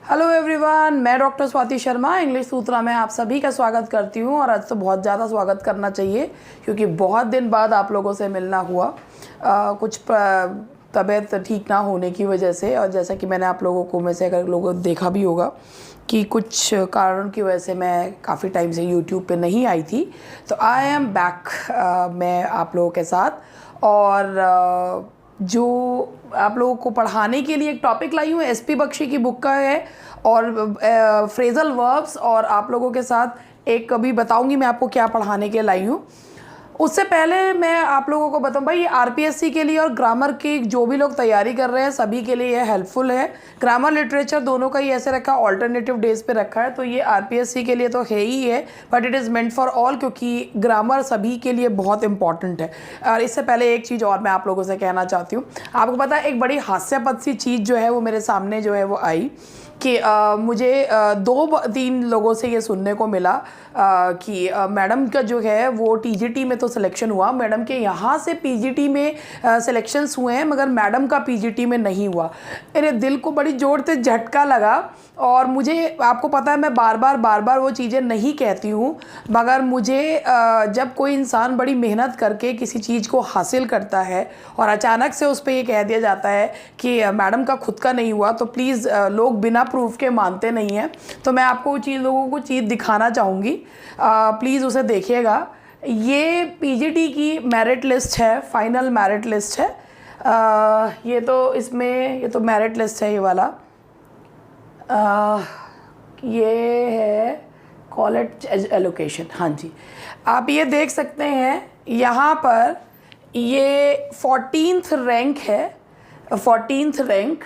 Hello everyone, मैं doctor Swati Sharma English सूत्रा में आप सभी का स्वागत करती हूँ। और आज तो बहुत ज़्यादा स्वागत करना चाहिए क्योंकि बहुत दिन बाद आप लोगों से मिलना हुआ कुछ तबीयत ठीक ना होने की वजह से। और जैसा कि मैंने आप लोगों को में से अगर लोगों देखा भी होगा कि कुछ कारण की वजह से मैं काफ़ी टाइम से यूट्यूब पे नहीं आई थी, तो आई एम बैक मैं आप लोगों के साथ। और जो आप लोगों को पढ़ाने के लिए एक टॉपिक लाई हूँ, एसपी बख्शी की बुक का है और फ्रेजल वर्ब्स। और आप लोगों के साथ एक कभी बताऊंगी मैं आपको क्या पढ़ाने के लाई हूँ। उससे पहले मैं आप लोगों को बताऊं भाई, आरपीएससी के लिए और ग्रामर की जो भी लोग तैयारी कर रहे हैं सभी के लिए ये हेल्पफुल है। ग्रामर लिटरेचर दोनों का ही ऐसे रखा, ऑल्टरनेटिव डेज पे रखा है, तो ये आरपीएससी के लिए तो है ही है, but it is meant for all क्योंकि ग्रामर सभी के लिए बहुत इंपॉर्टेंट है। और इससे पहले एक चीज़ और मैं आप लोगों से कहना चाहती हूँ। आपको पता है एक बड़ी हास्यास्पद सी चीज़ जो है वो मेरे सामने जो है वो आई कि मुझे 2-3 लोगों से ये सुनने को मिला कि मैडम का जो है वो टीजीटी में तो सिलेक्शन हुआ, मैडम के यहाँ से पीजीटी में सिलेक्शंस हुए हैं, मगर मैडम का पीजीटी में नहीं हुआ। मेरे दिल को बड़ी ज़ोर से झटका लगा। और मुझे आपको पता है मैं बार बार वो चीज़ें नहीं कहती हूँ, मगर मुझे जब कोई इंसान बड़ी मेहनत करके किसी चीज़ को हासिल करता है और अचानक से उस पर ये कह दिया जाता है कि मैडम का खुद का नहीं हुआ, तो प्लीज़ लोग बिना प्रूफ के मानते नहीं हैं। तो मैं आपको लोगों को चीज़ दिखाना चाहूँगी, प्लीज़ उसे देखिएगा। ये पीजीटी की मेरिट लिस्ट है, फाइनल मेरिट लिस्ट है। ये तो मेरिट लिस्ट है ये वाला। ये है कॉलेज एलोकेशन। हाँ जी, आप ये देख सकते हैं यहाँ पर ये 14th रैंक है, 14th रैंक।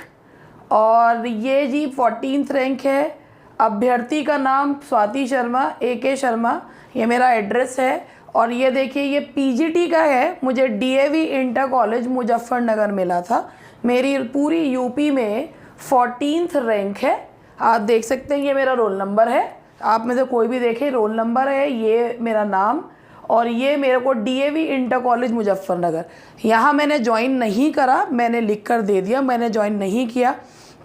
और ये जी 14th रैंक है। अभ्यर्थी का नाम स्वाति शर्मा, AK शर्मा, ये मेरा एड्रेस है। और ये देखिए ये पीजीटी का है, मुझे डीएवी इंटर कॉलेज मुजफ्फरनगर मिला था। मेरी पूरी यूपी में 14th रैंक है। आप देख सकते हैं ये मेरा रोल नंबर है, आप में से कोई भी देखे रोल नंबर है, ये मेरा नाम। और ये मेरे को डीएवी इंटर कॉलेज मुजफ्फरनगर, यहाँ मैंने ज्वाइन नहीं करा, मैंने लिख कर दे दिया, मैंने ज्वाइन नहीं किया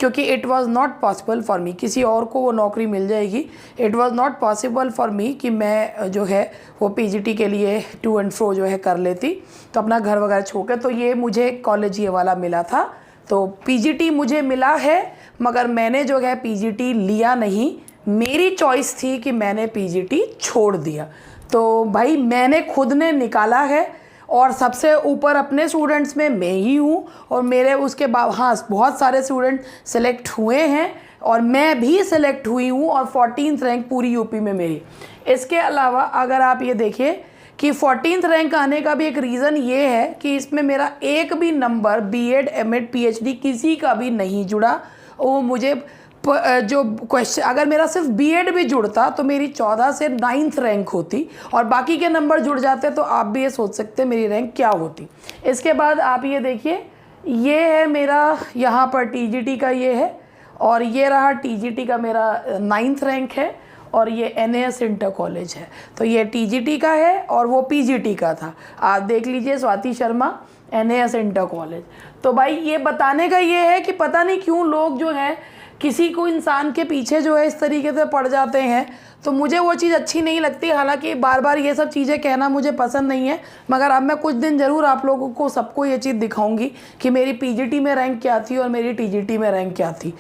क्योंकि it was not possible for me. किसी और को वो नौकरी मिल जाएगी, it was not possible for me कि मैं जो है वो पीजीटी के लिए टू एंड फ्रो जो है कर लेती, तो अपना घर वगैरह छोड़ के। तो ये मुझे कॉलेज ये वाला मिला था, तो पीजीटी मुझे मिला है, मगर मैंने जो है पीजीटी लिया नहीं। मेरी चॉइस थी कि मैंने पीजीटी छोड़ दिया। तो भाई मैंने खुद ने निकाला है और सबसे ऊपर अपने स्टूडेंट्स में मैं ही हूँ। और मेरे उसके बाद हाँ बहुत सारे स्टूडेंट सेलेक्ट हुए हैं और मैं भी सेलेक्ट हुई हूँ, और 14th रैंक पूरी यूपी में मेरी। इसके अलावा अगर आप ये देखिए कि 14th रैंक आने का भी एक रीज़न ये है कि इसमें मेरा एक भी नंबर बीएड एमएड पीएचडी किसी का भी नहीं जुड़ा। वो मुझे जो क्वेश्चन, अगर मेरा सिर्फ बीएड भी जुड़ता तो मेरी 14 से 9th रैंक होती, और बाकी के नंबर जुड़ जाते तो आप भी ये सोच सकते मेरी रैंक क्या होती। इसके बाद आप ये देखिए, ये है मेरा यहाँ पर टीजीटी का ये है, और ये रहा टीजीटी का मेरा 9th रैंक है। और ये एनएएस इंटर कॉलेज है, तो ये टीजीटी का है और वो पीजीटी का था। आप देख लीजिए स्वाति शर्मा एनएएस इंटर कॉलेज। तो भाई ये बताने का ये है कि पता नहीं क्यों लोग जो हैं किसी को इंसान के पीछे जो है इस तरीके से पड़ जाते हैं, तो मुझे वो चीज़ अच्छी नहीं लगती। हालांकि बार बार ये सब चीज़ें कहना मुझे पसंद नहीं है, मगर अब मैं कुछ दिन ज़रूर आप लोगों को सबको ये चीज़ दिखाऊंगी कि मेरी पीजीटी में रैंक क्या थी और मेरी टीजीटी में रैंक क्या थी।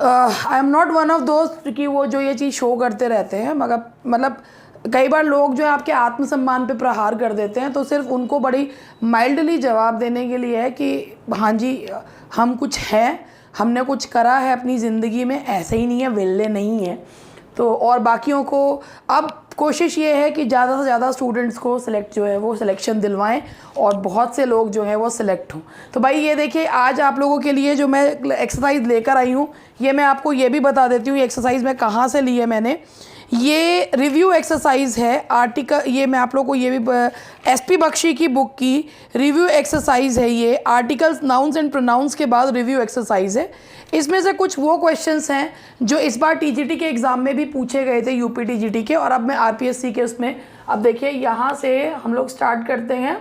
I am not one of दोस्त कि वो जो ये चीज़ शो करते रहते हैं, मगर मतलब कई बार लोग जो है आपके आत्मसम्मान पे प्रहार कर देते हैं, तो सिर्फ उनको बड़ी माइल्डली जवाब देने के लिए है कि हाँ जी हम कुछ हैं, हमने कुछ करा है अपनी ज़िंदगी में, ऐसे ही नहीं है, वेल्ले नहीं है। तो और बाकियों को अब कोशिश ये है कि ज़्यादा से ज़्यादा स्टूडेंट्स को सिलेक्ट जो है वो सिलेक्शन दिलवाएं और बहुत से लोग जो हैं वो सिलेक्ट हों। तो भाई ये देखिए आज आप लोगों के लिए जो मैं एक्सरसाइज लेकर आई हूँ, ये मैं आपको ये भी बता देती हूँ ये एक्सरसाइज मैं कहाँ से ली है मैंने। ये रिव्यू एक्सरसाइज है आर्टिकल, ये मैं आप लोगों को ये भी एसपी बख्शी की बुक की रिव्यू एक्सरसाइज है। ये आर्टिकल्स नाउन्स एंड प्रोनाउंस के बाद रिव्यू एक्सरसाइज है। इसमें से कुछ वो क्वेश्चंस हैं जो इस बार टीजीटी के एग्ज़ाम में भी पूछे गए थे, यूपी टीजीटी के, और अब मैं आरपीएससी के उसमें। अब देखिए यहाँ से हम लोग स्टार्ट करते हैं।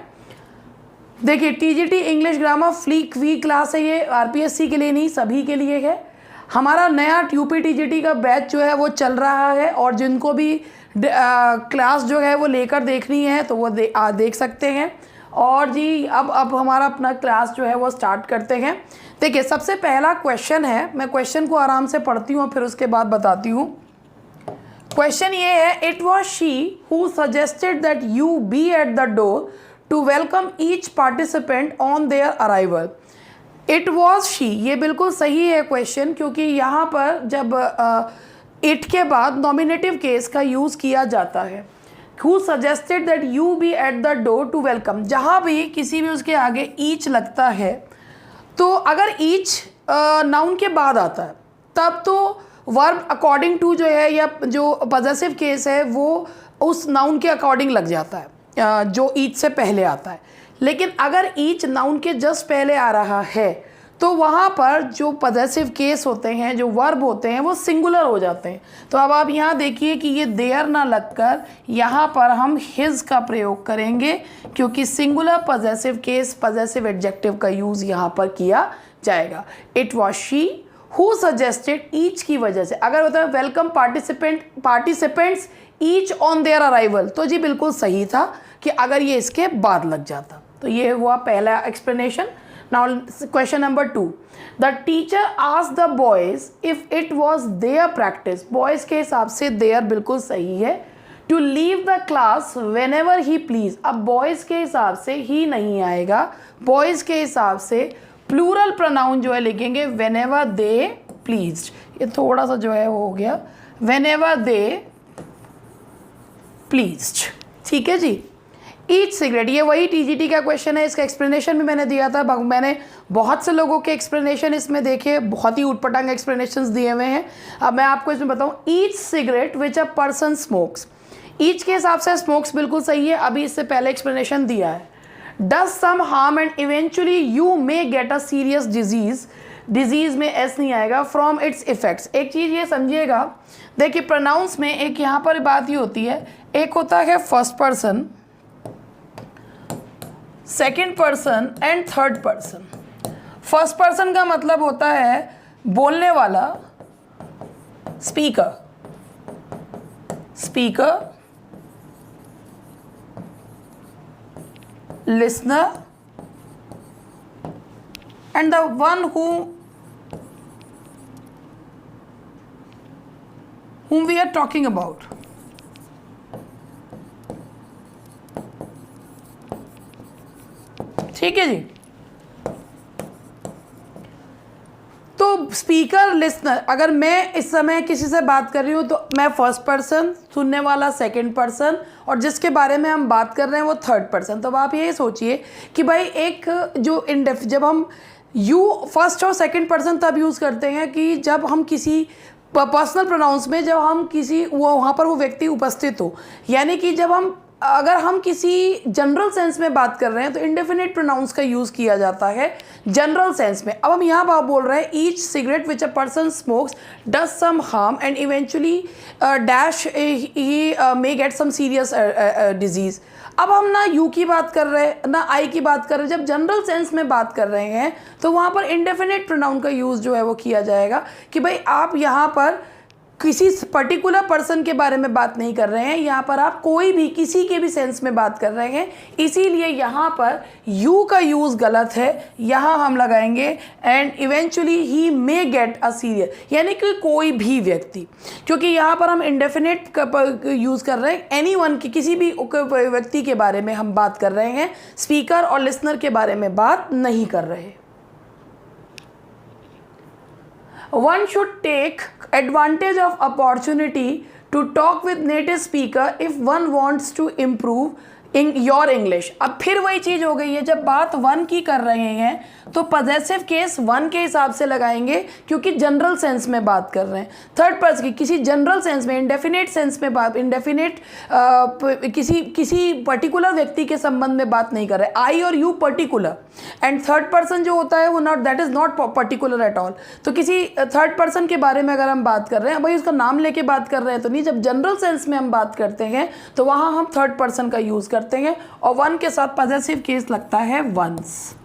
देखिए TGT English grammar free class है, ये आरपीएससी के लिए नहीं सभी के लिए है। हमारा नया यूपीटीजीटी का बैच जो है वो चल रहा है, और जिनको भी क्लास जो है वो लेकर देखनी है तो वो देख सकते हैं। और जी अब हमारा अपना क्लास जो है वो स्टार्ट करते हैं। देखिए सबसे पहला क्वेश्चन है, मैं क्वेश्चन को आराम से पढ़ती हूँ और फिर उसके बाद बताती हूँ। क्वेश्चन ये है, it was she who suggested that you be at the door to welcome each participant on their arrival. It was she, ये बिल्कुल सही है क्वेश्चन, क्योंकि यहाँ पर जब इट के बाद नॉमिनेटिव केस का यूज़ किया जाता है। Who suggested that you be at the door to welcome, जहाँ भी किसी भी उसके आगे ईच लगता है, तो अगर ईच नाउन के बाद आता है तब तो वर्ब अकॉर्डिंग टू जो है या जो पॉजेसिव केस है वो उस नाउन के अकॉर्डिंग लग जाता है जो ईच से पहले आता है। लेकिन अगर ईच नाउन के जस्ट पहले आ रहा है तो वहाँ पर जो पॉजेसिव केस होते हैं, जो वर्ब होते हैं, वो सिंगुलर हो जाते हैं। तो अब आप यहाँ देखिए कि ये देयर ना लगकर यहाँ पर हम हिज का प्रयोग करेंगे, क्योंकि singular possessive case possessive adjective का यूज़ यहाँ पर किया जाएगा। It was she who suggested, each की वजह से। अगर होता है welcome participants each on their arrival, तो जी बिल्कुल सही था कि अगर ये इसके बाद लग जाता। तो ये हुआ पहला explanation. Now question number 2, the teacher asked the boys if it was their practice, boys के हिसाब से their बिल्कुल सही है, to leave the class whenever he please। अब boys के हिसाब से ही नहीं आएगा, boys के हिसाब से plural pronoun जो है लिखेंगे whenever they pleased। ये थोड़ा सा जो है वो हो गया whenever they pleased, ठीक है जी। ईच सिगरेट, ये वही टीजीटी का क्वेश्चन है, इसका एक्सप्लेनेशन भी मैंने दिया था। मैंने बहुत से लोगों के एक्सप्लेनेशन इसमें देखे, बहुत ही उटपटांग एक्सप्लेनेशंस दिए हुए हैं। अब मैं आपको इसमें बताऊं, each cigarette which a person smokes, each के हिसाब से स्मोक्स बिल्कुल सही है, अभी इससे पहले एक्सप्लेनेशन दिया है। Does some harm and eventually you may get a serious disease, disease में एस नहीं आएगा, फ्रॉम इट्स इफेक्ट्स। एक चीज़ ये समझिएगा, देखिए प्रोनाउंस में एक यहाँ पर बात ये होती है, एक होता है first person, second person and third person. First person का मतलब होता है बोलने वाला, speaker, listener and the one whom we are talking about। ठीक है जी। तो स्पीकर, लिसनर, अगर मैं इस समय किसी से बात कर रही हूँ तो मैं फर्स्ट पर्सन, सुनने वाला सेकंड पर्सन, और जिसके बारे में हम बात कर रहे हैं वो थर्ड पर्सन। तो अब आप ये सोचिए कि भाई एक जो जब हम यू फर्स्ट और सेकंड पर्सन तब यूज़ करते हैं कि जब हम किसी पर्सनल प्रोनाउंस में, जब हम किसी वहाँ पर वो व्यक्ति उपस्थित हो, यानी कि जब हम अगर हम किसी जनरल सेंस में बात कर रहे हैं तो इंडेफिनिट प्रोनाउंस का यूज़ किया जाता है जनरल सेंस में। अब हम यहाँ पर बोल रहे हैं each cigarette which a person smokes does some harm and eventually dash he may get some serious disease. अब हम ना यू की बात कर रहे हैं ना आई की बात कर रहे हैं, जब जनरल सेंस में बात कर रहे हैं तो वहाँ पर इंडेफिनिट प्रोनाउन का यूज़ जो है वो किया जाएगा कि भाई आप यहाँ पर किसी पर्टिकुलर पर्सन के बारे में बात नहीं कर रहे हैं, यहाँ पर आप कोई भी किसी के भी सेंस में बात कर रहे हैं, इसीलिए यहाँ पर यू का यूज़ गलत है। यहाँ हम लगाएंगे and eventually he may get a serious, यानी कि कोई भी व्यक्ति, क्योंकि यहाँ पर हम इंडेफिनिट यूज़ कर रहे हैं, एनी वन की किसी भी व्यक्ति के बारे में हम बात कर रहे हैं, स्पीकर और लिसनर के बारे में बात नहीं कर रहे। One should take advantage of opportunity to talk with native speaker if one wants to improve your English. अब फिर वही चीज़ हो गई है, जब बात वन की कर रहे हैं तो पॉजेसिव केस वन के हिसाब से लगाएंगे क्योंकि जनरल सेंस में बात कर रहे हैं। थर्ड पर्सन की किसी जनरल सेंस में, इंडेफिनेट सेंस में बात, इंडेफिनेट किसी पर्टिकुलर व्यक्ति के संबंध में बात नहीं कर रहे। आई और you particular, and third person जो होता है वो not, that is not particular at all. तो किसी थर्ड पर्सन के बारे में अगर हम बात कर रहे हैं, भाई उसका नाम लेके बात कर रहे हैं तो नहीं, जब जनरल सेंस में हम बात करते हैं तो वहाँ हम थर्ड पर्सन का यूज़ करते हैं और वन के साथ पॉजेसिव केस लगता है once.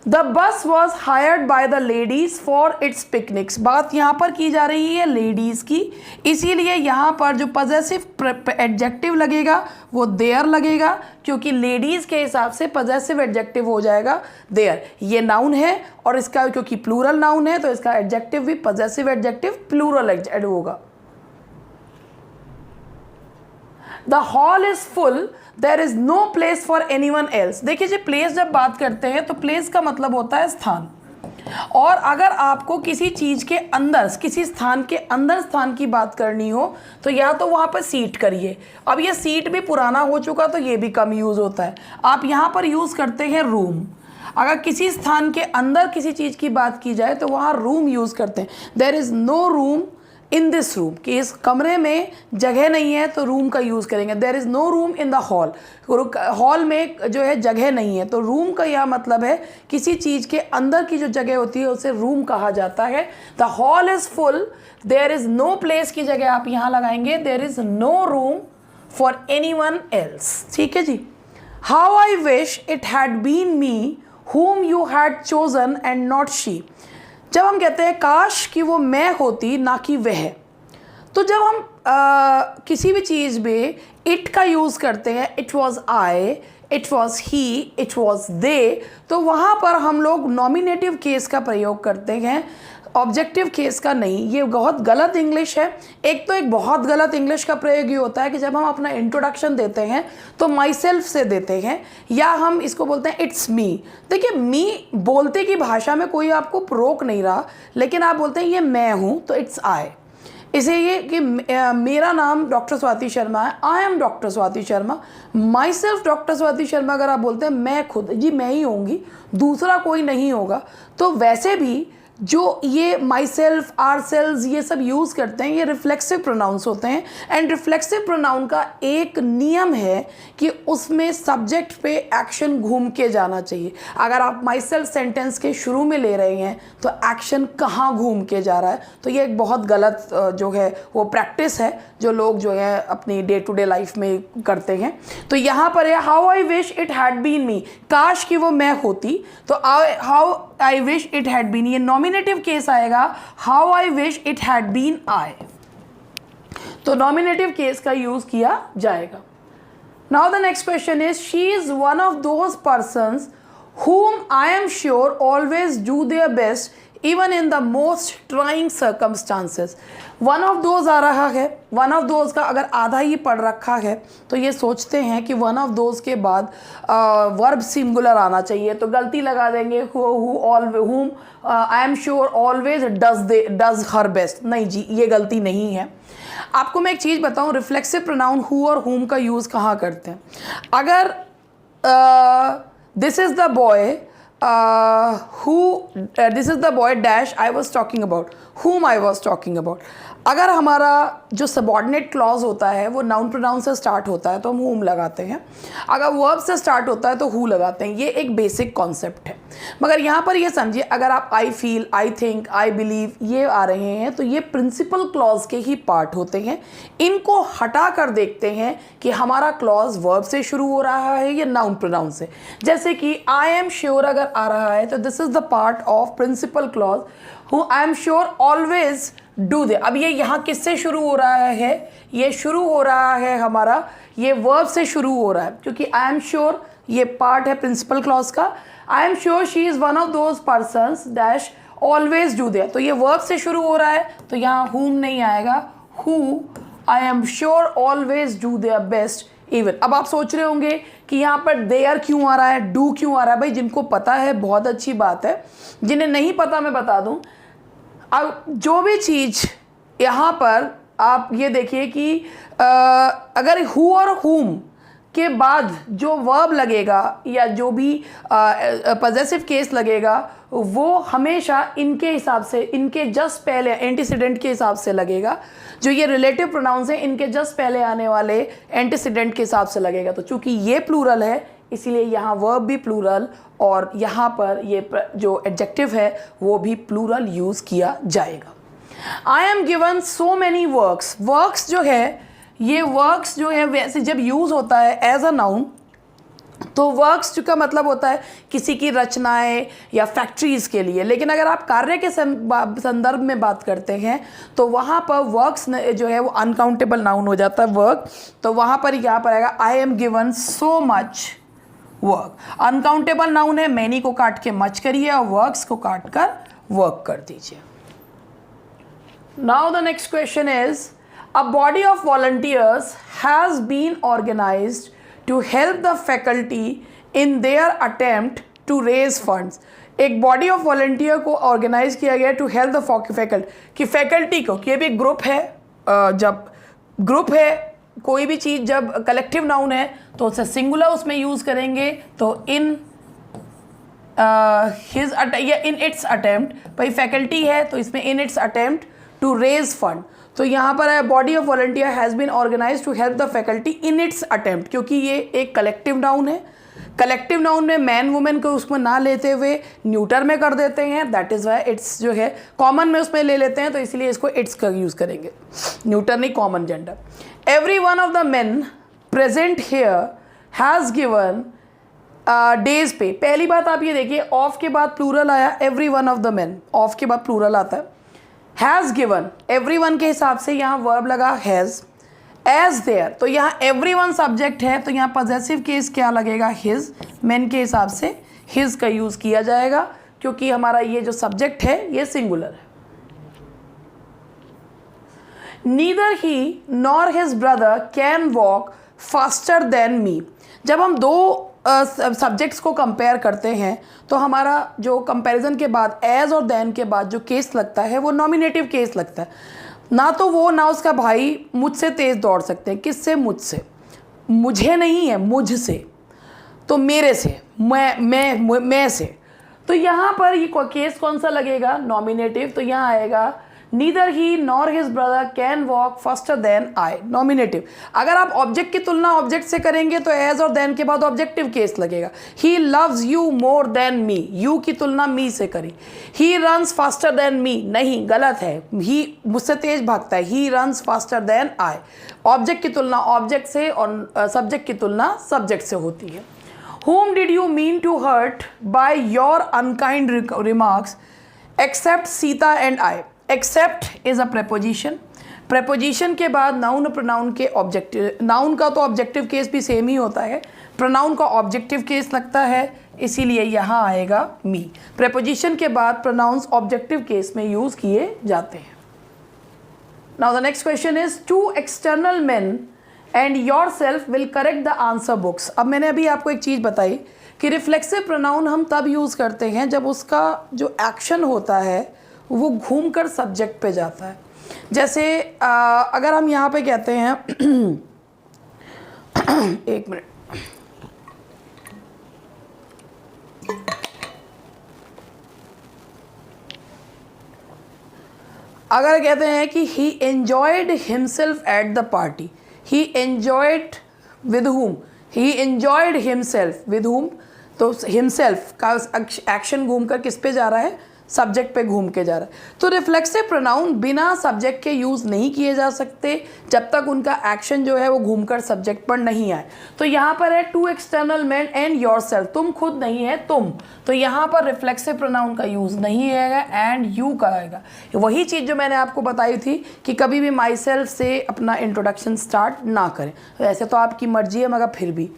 The bus was hired by the ladies for its picnics. बात यहाँ पर की जा रही है लेडीज़ की, इसीलिए यहाँ पर जो पजेसिव एडजेक्टिव लगेगा वो देयर लगेगा, क्योंकि लेडीज़ के हिसाब से पजेसिव एडजेक्टिव हो जाएगा देयर। ये नाउन है और इसका क्योंकि प्लूरल नाउन है तो इसका एडजेक्टिव भी पजेसिव एडजेक्टिव प्लूरल एडजेक्टिव होगा। The hall is full, there is no place for anyone else. देखिए जी, प्लेस जब बात करते हैं तो प्लेस का मतलब होता है स्थान, और अगर आपको किसी चीज़ के अंदर, किसी स्थान के अंदर स्थान की बात करनी हो तो या तो वहाँ पर सीट करिए। अब ये सीट भी पुराना हो चुका तो ये भी कम यूज़ होता है। आप यहाँ पर यूज़ करते हैं रूम। अगर किसी स्थान के अंदर किसी चीज़ की बात की जाए तो वहाँ रूम यूज़ करते हैं। There is no room in this room, कि इस कमरे में जगह नहीं है तो रूम का यूज़ करेंगे। There is no room in the hall, hall में जो है जगह नहीं है, तो रूम का यह मतलब है किसी चीज़ के अंदर की जो जगह होती है उसे रूम कहा जाता है। The hall is full, there is no place की जगह आप यहाँ लगाएंगे there is no room for anyone else. ठीक है जी। How I wish it had been me whom you had chosen and not she। जब हम कहते हैं काश कि वो मैं होती ना कि वह, तो जब हम किसी भी चीज़ में इट का यूज़ करते हैं, it was I, it was he, it was they, तो वहाँ पर हम लोग नॉमिनेटिव केस का प्रयोग करते हैं, ऑब्जेक्टिव केस का नहीं। ये बहुत गलत इंग्लिश है। एक तो एक बहुत गलत इंग्लिश का प्रयोग ये होता है कि जब हम अपना इंट्रोडक्शन देते हैं तो माई सेल्फ से देते हैं, या हम इसको बोलते हैं इट्स मी। देखिए, मी बोलते की भाषा में कोई आपको रोक नहीं रहा, लेकिन आप बोलते हैं ये मैं हूँ तो इट्स आई। इसे ये कि मेरा नाम डॉक्टर स्वाति शर्मा है, I am doctor Swati Sharma, my self doctor Swati Sharma. अगर आप बोलते हैं मैं खुद, जी मैं ही होंगी, दूसरा कोई नहीं होगा, तो वैसे भी जो ये माई सेल्फ, आर सेल्स, ये सब यूज़ करते हैं, ये रिफ्लेक्सिव प्रोनाउंस होते हैं। एंड रिफ्लेक्सिव प्रोनाउन का एक नियम है कि उसमें सब्जेक्ट पे एक्शन घूम के जाना चाहिए। अगर आप माई सेल्फ सेंटेंस के शुरू में ले रहे हैं तो एक्शन कहाँ घूम के जा रहा है, तो ये एक बहुत गलत जो है वो प्रैक्टिस है जो लोग जो है अपनी डे टू डे लाइफ में करते हैं। तो यहाँ पर है how I wish it had been me, काश कि वो मैं होती, तो how I wish it had been, ये नॉमिनेटिव केस आएगा, how I wish it had been I, तो नॉमिनेटिव केस का यूज किया जाएगा। Now the next question is she is one of those persons whom I am sure always do their best even in the most trying circumstances। One of those आ रहा है, one of those का अगर आधा ही पढ़ रखा है तो ये सोचते हैं कि वन ऑफ दोज के बाद वर्ब सिंगुलर आना चाहिए, तो गलती लगा देंगे whom I am sure always does her best। नहीं जी, ये गलती नहीं है। आपको मैं एक चीज़ बताऊं, रिफ्लेक्सिव प्रोनाउन हु और whom का यूज़ कहाँ करते हैं। अगर this is the boy this is the boy dash I was talking about, whom I was talking about। अगर हमारा जो सबॉर्डिनेट क्लॉज होता है वो नाउन प्रोनाउन से स्टार्ट होता है तो हम whom लगाते हैं, अगर वर्ब से स्टार्ट होता है तो who लगाते हैं। ये एक बेसिक कॉन्सेप्ट है। मगर यहाँ पर ये समझिए, अगर आप I feel, I think, I believe ये आ रहे हैं तो ये प्रिंसिपल क्लॉज के ही पार्ट होते हैं। इनको हटा कर देखते हैं कि हमारा क्लॉज वर्ब से शुरू हो रहा है या नाउन प्रोनाउन से। जैसे कि आई एम श्योर अगर आ रहा है तो this is the part of principal clause, who I am sure always do they. अब ये यहाँ किससे शुरू हो रहा है, ये शुरू हो रहा है हमारा, ये वर्ब से शुरू हो रहा है, क्योंकि आई एम श्योर ये पार्ट है प्रिंसिपल क्लॉज का। आई am sure she is one of those persons dash always do दे, तो ये वर्ब से शुरू हो रहा है तो यहाँ whom नहीं आएगा, who I am sure always do their best even. अब आप सोच रहे होंगे कि यहाँ पर देयर क्यों आ रहा है, डू क्यों आ रहा है। भाई जिनको पता है बहुत अच्छी बात है, जिन्हें नहीं पता मैं बता दूँ। अब जो भी चीज़ यहाँ पर आप ये देखिए कि अगर हु और whom के बाद जो वर्ब लगेगा या जो भी पॉजेसिव केस लगेगा वो हमेशा इनके हिसाब से, इनके जस्ट पहले एंटीसीडेंट के हिसाब से लगेगा। जो ये रिलेटिव प्रोनाउंस हैं इनके जस्ट पहले आने वाले एंटीसीडेंट के हिसाब से लगेगा। तो चूंकि ये प्लूरल है इसीलिए यहाँ वर्ब भी प्लूरल और यहाँ पर ये जो एडजेक्टिव है वो भी प्लूरल यूज़ किया जाएगा। I am given so many works, works जो है ये वर्क्स जो है वैसे जब यूज़ होता है एज अ नाउन तो वर्क्स का मतलब होता है किसी की रचनाएं या फैक्ट्रीज के लिए, लेकिन अगर आप कार्य के संदर्भ में बात करते हैं तो वहाँ पर वर्क्स जो है वो अनकाउंटेबल नाउन हो जाता है वर्क। तो वहाँ पर क्या पर आएगा I am given so much work. Uncountable noun है, मैनी को काट के मच करिए और वर्क्स को काट कर वर्क कर दीजिए। Now the next question is a body of volunteers has been organized to help the faculty in their attempt to raise funds। एक बॉडी ऑफ वॉलंटियर को ऑर्गेनाइज किया गया टू हेल्प द फैकल्टी, कि faculty को, कि भी group है, जब ग्रुप है कोई भी चीज़ जब कलेक्टिव नाउन है तो उसे सिंगुलर उसमें यूज़ करेंगे, तो इन हिज या इन इट्स अटेम्प्ट, भाई फैकल्टी है तो इसमें in its attempt to raise fund, तो यहाँ पर है body of volunteer has been organize to help the faculty in its attempt, क्योंकि ये एक कलेक्टिव नाउन है। कलेक्टिव नाउन में मैन वुमेन को उसमें ना लेते हुए न्यूटर में कर देते हैं, दैट इज़ वाई इट्स जो है कॉमन में उसमें ले लेते हैं, तो इसलिए इसको इट्स का यूज़ करेंगे, न्यूटर नहीं common gender. Every one of the main present here has given days पे। पहली बात आप ये देखिए, ऑफ के बाद प्लूरल आया, every one of the main, of के बाद प्लूरल आता है। हैज़ गिवन, एवरी वन के हिसाब से यहाँ वर्ब लगा हैज़। एज देयर, तो यहाँ एवरी वन सब्जेक्ट है, तो यहाँ पॉजेसिव केस क्या लगेगा हिज, मेन के हिसाब से हिज का यूज़ किया जाएगा, क्योंकि हमारा ये जो सब्जेक्ट है ये सिंगुलर है। Neither he nor his brother can walk faster than मी। जब हम दो सब्जेक्ट्स को कंपेयर करते हैं तो हमारा जो कंपैरिजन के बाद एज और देन के बाद जो केस लगता है वो नॉमिनेटिव केस लगता है। ना तो वो ना उसका भाई मुझसे तेज़ दौड़ सकते हैं। किससे? मुझसे। मुझे नहीं है, मुझसे, तो मेरे से, मैं से। तो यहाँ पर ये केस कौन सा लगेगा? नॉमिनेटिव। तो यहाँ आएगा neither he nor his brother can walk faster than I, nominative. अगर आप ऑब्जेक्ट की तुलना ऑब्जेक्ट से करेंगे तो एज और देन के बाद ऑब्जेक्टिव केस लगेगा। He loves you more than me, you की तुलना मी से करी। He runs faster than me, नहीं, गलत है, ही मुझसे तेज भागता है। He runs faster than I. Object की तुलना ऑब्जेक्ट से और सब्जेक्ट की तुलना सब्जेक्ट से होती है। Whom did you mean to hurt by your unkind remarks except Sita and I? Except is a preposition. preposition के बाद नाउन प्रोनाउन के ऑब्जेक्टिव, नाउन का तो ऑब्जेक्टिव केस भी सेम ही होता है, प्रोनाउन का ऑब्जेक्टिव केस लगता है, इसीलिए यहाँ आएगा मी। preposition के बाद प्रोनाउंस ऑब्जेक्टिव केस में यूज़ किए जाते हैं। Now the next question is two external men and yourself will correct the answer books। अब मैंने अभी आपको एक चीज़ बताई कि रिफ्लेक्सिव प्रोनाउन हम तब यूज़ करते हैं जब उसका जो एक्शन होता है वो घूमकर सब्जेक्ट पे जाता है। जैसे अगर हम यहाँ पे कहते हैं एक मिनट, अगर कहते हैं कि he enjoyed himself at the party, he enjoyed with whom, he enjoyed himself with whom, तो himself का एक्शन घूमकर किस पे जा रहा है? सब्जेक्ट पे घूम के जा रहा है। तो रिफ्लेक्सिव प्रोनाउन बिना सब्जेक्ट के यूज़ नहीं किए जा सकते जब तक उनका एक्शन जो है वो घूमकर सब्जेक्ट पर नहीं आए। तो यहाँ पर है to external man and yourself, तुम खुद नहीं है तुम, तो यहाँ पर रिफ्लेक्सिव प्रोनाउन का यूज़ नहीं आएगा, एंड यू का आएगा। वही चीज़ जो मैंने आपको बताई थी कि कभी भी माई सेल्फ से अपना इंट्रोडक्शन स्टार्ट ना करें। वैसे तो आपकी मर्जी है, मगर फिर भी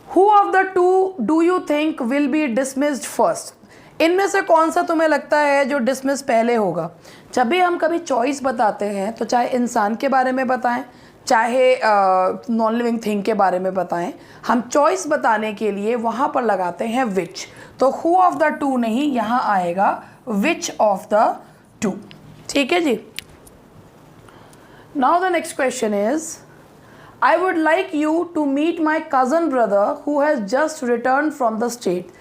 who of the two do you think will be dismissed first, इनमें से कौन सा तुम्हें लगता है जो डिसमिस पहले होगा? जब भी हम कभी चॉइस बताते हैं तो चाहे इंसान के बारे में बताएं, चाहे नॉन लिविंग थिंग के बारे में बताएं, हम चॉइस बताने के लिए वहाँ पर लगाते हैं विच। तो हु ऑफ द टू नहीं, यहाँ आएगा विच ऑफ द टू। ठीक है जी। Now the next question is I would like you to meet my cousin brother who has just return from the state.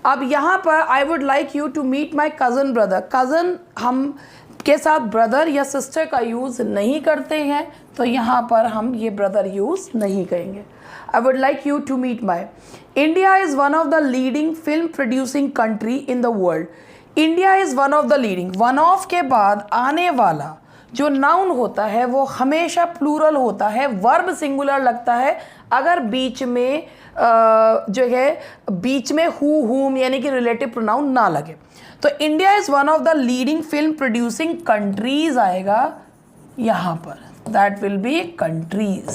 अब यहाँ पर I would like you to meet my cousin brother, cousin हम के साथ brother या sister का use नहीं करते हैं, तो यहाँ पर हम ये ब्रदर यूज़ नहीं करेंगे। I would like you to meet my. India is one of the leading film producing country in the world. India is one of the leading, one of के बाद आने वाला जो नाउन होता है वो हमेशा प्लूरल होता है, वर्ब सिंगुलर लगता है अगर बीच में जो है बीच में हु हुम यानी कि रिलेटिव प्रोनाउन ना लगे। तो India is one of the leading film producing countries आएगा यहां पर, that will B countries.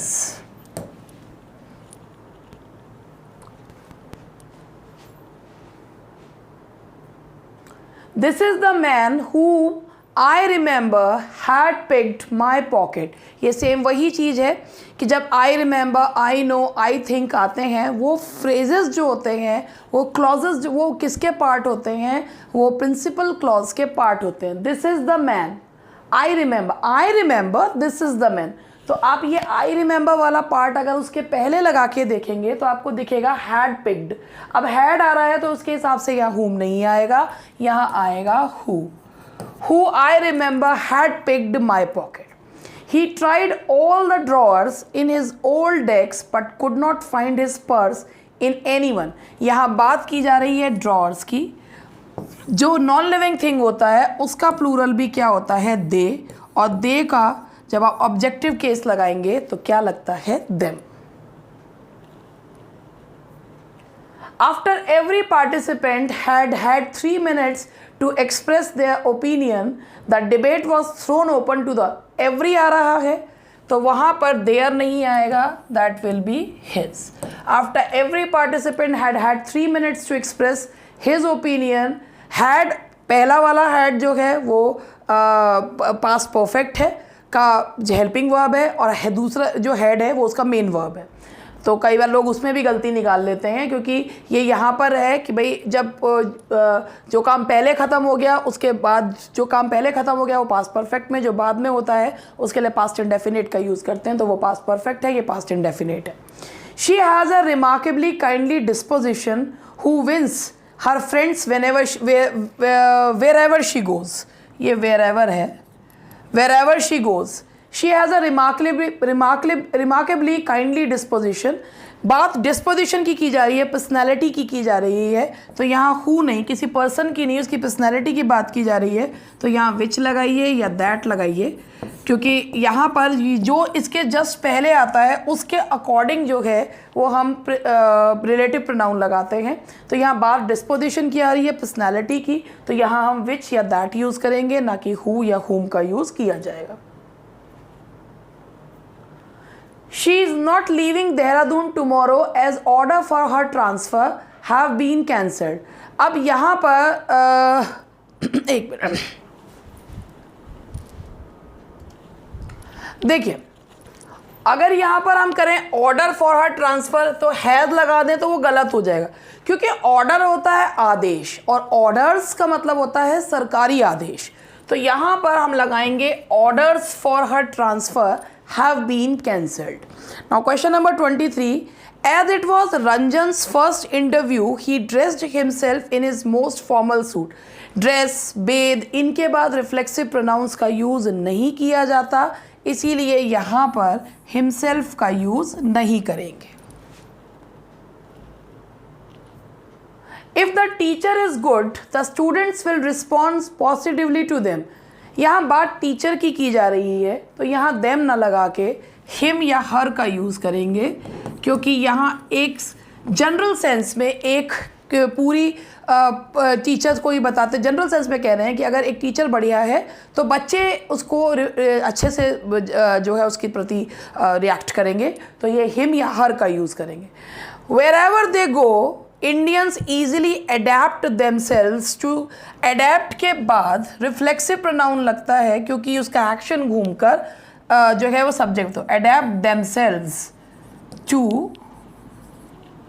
This is the man who I remember had picked my pocket। ये सेम वही चीज़ है कि जब I remember, I know, I think आते हैं, वो phrases जो होते हैं, वो clauses वो किसके पार्ट होते हैं, वो principal clause के पार्ट होते हैं। This is the man, I remember this is the man। तो आप ये I remember वाला पार्ट अगर उसके पहले लगा के देखेंगे तो आपको दिखेगा had picked। अब had आ रहा है तो उसके हिसाब से यहाँ whom नहीं आएगा, यहाँ आएगा who I remember had picked my pocket। He tried all the drawers in his old desk but could not find his purse in anyone। यहाँ बात की जा रही है drawers की। जो नॉन लिविंग थिंग होता है उसका प्लूरल भी क्या होता है, दे, और दे का जब आप ऑब्जेक्टिव केस लगाएंगे तो क्या लगता है, them। After every participant had 3 minutes to express their opinion, the debate was thrown open to the every आ रहा है तो वहाँ पर their नहीं आएगा, that will be his। After every participant had 3 minutes to express his opinion, had पहला वाला had जो है वो past perfect है का हेल्पिंग वर्ब है, और दूसरा जो had है वो उसका मेन वर्ब है। तो कई बार लोग उसमें भी गलती निकाल लेते हैं क्योंकि ये यहाँ पर है कि भाई जब जो काम पहले ख़त्म हो गया उसके बाद जो काम पहले ख़त्म हो गया वो पास्ट परफेक्ट में, जो बाद में होता है उसके लिए पास्ट इंडेफिनिट का यूज़ करते हैं, तो वो पास्ट परफेक्ट है, ये पास्ट इंडेफिनिट है। She has a remarkably kindly disposition who wins her friends wherever she goes. ये वेर एवर है, wherever she goes. She has a remarkably kindly disposition। बात डिस्पोजिशन की जा रही है, पर्सनैलिटी की जा रही है, तो यहाँ हु नहीं, किसी पर्सन की नहीं, उसकी पर्सनैलिटी की बात की जा रही है, तो यहाँ विच लगाइए या दैट लगाइए, क्योंकि यहाँ पर जो इसके जस्ट पहले आता है उसके अकॉर्डिंग जो है वो हम रिलेटिव प्रोनाउन लगाते हैं। तो यहाँ बात डिस्पोजिशन की आ रही है, पर्सनैलिटी की, तो यहाँ हम विच या दैट यूज़ करेंगे, ना कि हु या हुम का यूज़ किया जाएगा। She is not leaving Dehradun tomorrow as order for her transfer have been cancelled। अब यहाँ पर एक मिनट देखिए, अगर यहाँ पर हम करें ऑर्डर फॉर हर ट्रांसफ़र तो हैज़ लगा दें तो वो गलत हो जाएगा, क्योंकि ऑर्डर होता है आदेश और ऑर्डर्स का मतलब होता है सरकारी आदेश। तो यहाँ पर हम लगाएंगे orders for her transfer have been cancelled। Now question number 23, as it was Ranjan's first interview, he dressed himself in his most formal suit। Dress, बेद, इनके बाद रिफ्लेक्सिव प्रोनाउंस का यूज़ नहीं किया जाता, इसीलिए यहाँ पर himself का यूज़ नहीं करेंगे। If the teacher is good, the students will respond positively to them। यहाँ बात टीचर की जा रही है तो यहाँ them ना लगा के हिम या हर का यूज़ करेंगे, क्योंकि यहाँ एक जनरल सेंस में एक पूरी टीचर्स को ही बताते, जनरल सेंस में कह रहे हैं कि अगर एक टीचर बढ़िया है तो बच्चे उसको अच्छे से जो है उसके प्रति रिएक्ट करेंगे, तो ये हिम या हर का यूज़ करेंगे। Wherever they go Indians easily adapt themselves to. Adapt के बाद रिफ्लेक्सिव प्रोनाउन लगता है क्योंकि उसका एक्शन घूमकर जो है वो सब्जेक्ट, तो adapt themselves to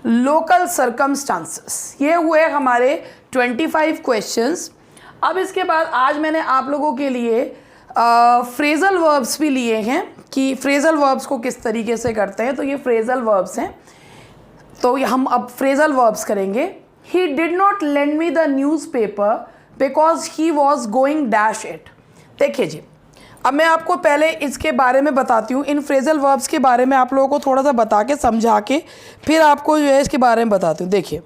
local circumstances. ये हुए हमारे 25 क्वेश्चंस। अब इसके बाद आज मैंने आप लोगों के लिए फ्रेजल वर्ब्स भी लिए हैं कि फ्रेजल वर्ब्स को किस तरीके से करते हैं, तो ये फ्रेजल वर्ब्स हैं, तो हम अब फ्रेजल वर्ब्स करेंगे। He did not lend me the news paper because he was going dash it. देखिए जी, अब मैं आपको पहले इसके बारे में बताती हूँ, इन फ्रेजल वर्ब्स के बारे में आप लोगों को थोड़ा सा बता के समझा के फिर आपको जो है इसके बारे में बताती हूँ। देखिए,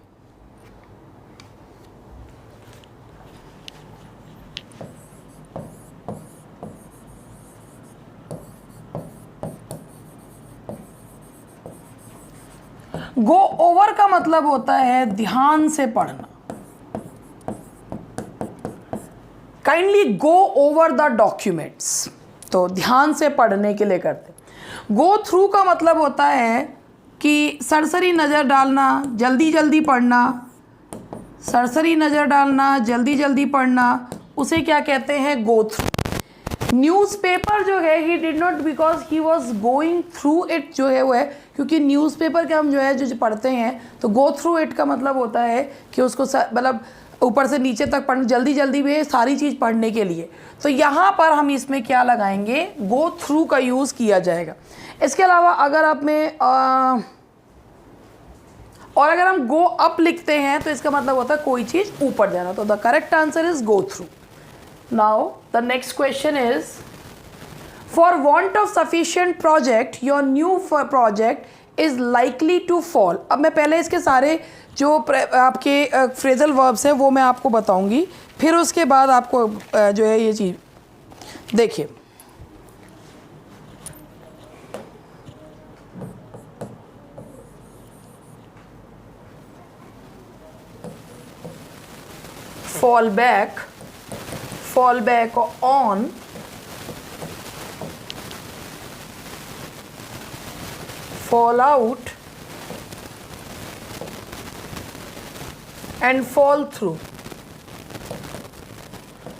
गो ओवर का मतलब होता है ध्यान से पढ़ना। Kindly go over the documents, तो ध्यान से पढ़ने के लिए करते। गो थ्रू का मतलब होता है कि सरसरी नज़र डालना, जल्दी जल्दी पढ़ना, सरसरी नज़र डालना, जल्दी जल्दी पढ़ना, उसे क्या कहते हैं? Go through. न्यूज़पेपर जो है he did not because he was going through it, जो है वो है क्योंकि न्यूज़पेपर के हम जो है जो पढ़ते हैं, तो गो थ्रू इट का मतलब होता है कि उसको मतलब ऊपर से नीचे तक पढ़, जल्दी जल्दी में सारी चीज़ पढ़ने के लिए। तो यहाँ पर हम इसमें क्या लगाएंगे? गो थ्रू का यूज़ किया जाएगा। इसके अलावा अगर आप में और अगर हम गो अप लिखते हैं तो इसका मतलब होता है कोई चीज़ ऊपर जाना। तो the correct answer is go through. Now the next question is for want of sufficient project your new project is likely to fall. अब मैं पहले इसके सारे जो आपके फ्रेजल वर्ब्स हैं वो मैं आपको बताऊंगी, फिर उसके बाद आपको जो है ये चीज़ देखिए। fall back on, fall out and fall through।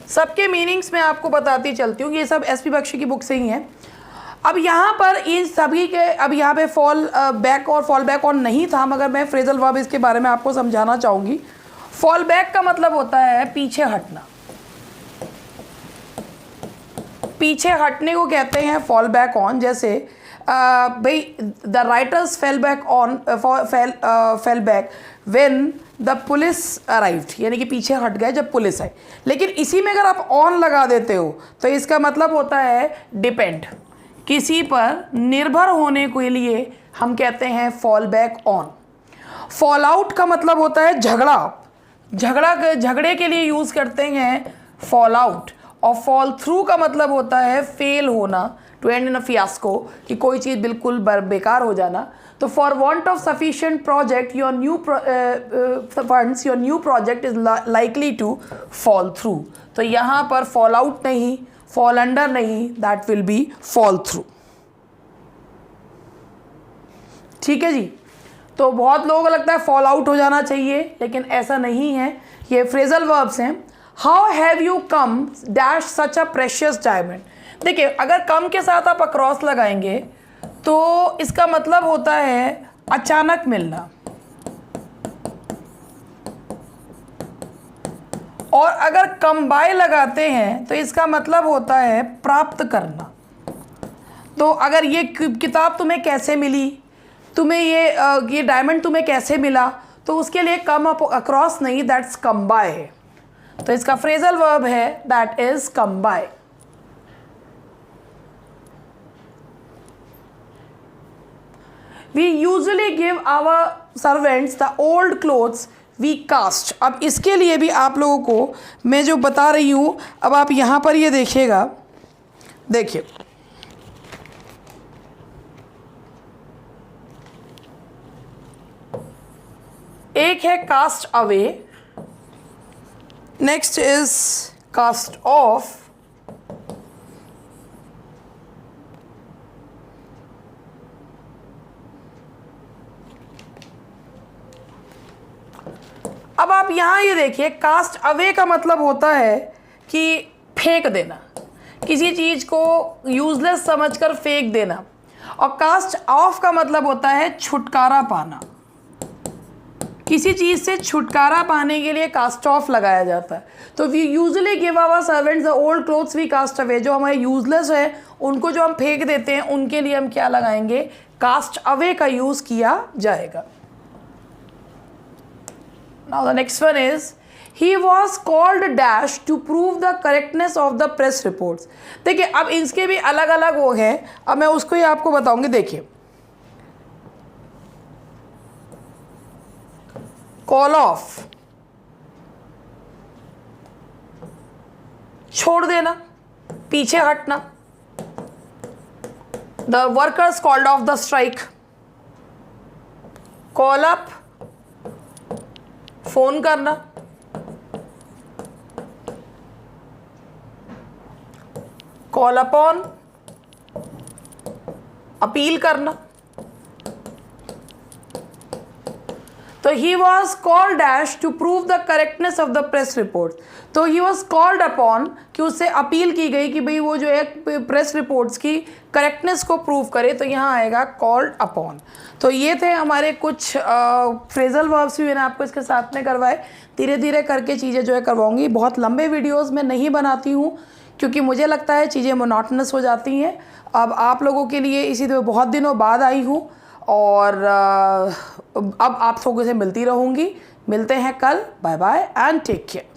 सबके मीनिंग्स मैं आपको बताती चलती हूँ, ये सब एसपी बख्शी की बुक से ही हैं। अब यहाँ पर इन सभी के, अब यहाँ पे फॉल बैक और फॉल बैक ऑन नहीं था, मगर मैं फ्रेजल वर्ब इसके बारे में आपको समझाना चाहूँगी। फॉल बैक का मतलब होता है पीछे हटना, पीछे हटने को कहते हैं फॉल बैक ऑन। जैसे भाई the writers fell back on, fell back when the police arrived, यानी कि पीछे हट गए जब पुलिस आई। लेकिन इसी में अगर आप ऑन लगा देते हो तो इसका मतलब होता है डिपेंड, किसी पर निर्भर होने के लिए हम कहते हैं fall back on. Fall out का मतलब होता है झगड़े के लिए यूज़ करते हैं फॉल आउट। और फॉल थ्रू का मतलब होता है फेल होना, to end in a fiasco, कि कोई चीज़ बिल्कुल बेकार हो जाना। तो for want of sufficient project your new funds, your new project is likely to fall through. तो यहाँ पर फॉल आउट नहीं, फॉल अंडर नहीं, that will be fall through. ठीक है जी। तो बहुत लोगों को लगता है फॉल आउट हो जाना चाहिए, लेकिन ऐसा नहीं है। ये फ्रेजल वर्ब्स हैं। How have you come dash such a precious diamond. देखिए, अगर कम के साथ आप अक्रॉस लगाएंगे तो इसका मतलब होता है अचानक मिलना, और अगर कम बाय लगाते हैं तो इसका मतलब होता है प्राप्त करना। तो अगर ये किताब तुम्हें कैसे मिली, तुम्हें ये डायमंड तुम्हें कैसे मिला, तो उसके लिए कम अक्रॉस नहीं, दैट्स कम बाय है। तो इसका फ्रेजल वर्ब है that is come by. We usually give our servants the old clothes we cast. अब इसके लिए भी आप लोगों को मैं जो बता रही हूँ, अब आप यहाँ पर ये देखिएगा, देखिए एक है cast away, next is cast off, अब आप यहाँ ये देखिए, कास्ट अवे का मतलब होता है कि फेंक देना, किसी चीज़ को यूजलेस समझकर फेंक देना। और कास्ट ऑफ का मतलब होता है छुटकारा पाना, किसी चीज़ से छुटकारा पाने के लिए कास्ट ऑफ लगाया जाता है। तो we usually give our servants the old clothes we cast away, जो हमारे यूजलेस है उनको जो हम फेंक देते हैं उनके लिए हम क्या लगाएंगे? कास्ट अवे का यूज़ किया जाएगा। Now the next one is he was called dash to prove the correctness of the press reports। देखिए, अब इसके भी अलग अलग वो हैं, अब मैं उसको ही आपको बताऊंगी। देखिए, कॉल ऑफ छोड़ देना, पीछे हटना। The workers called off the strike, call up, phone करना, कॉल अपॉन, अपील करना। तो he was called dash to prove the correctness of the press report. तो ही वॉज कॉल्ड अपॉन कि उससे अपील की गई कि भाई वो जो है प्रेस रिपोर्ट्स की करेक्टनेस को प्रूव करे, तो यहाँ आएगा कॉल्ड अपॉन। तो ये थे हमारे कुछ फ्रेजल वर्ब्स भी मैंने आपको इसके साथ में करवाए। धीरे धीरे करके चीज़ें जो है करवाऊंगी। बहुत लंबे वीडियोज़ में नहीं बनाती हूँ क्योंकि मुझे लगता है चीज़ें मोनोटोनस हो जाती हैं। अब आप लोगों के लिए इसी तरह बहुत दिनों बाद आई हूँ और अब आप लोगों से मिलती रहूँगी। मिलते हैं कल। Bye bye and take care.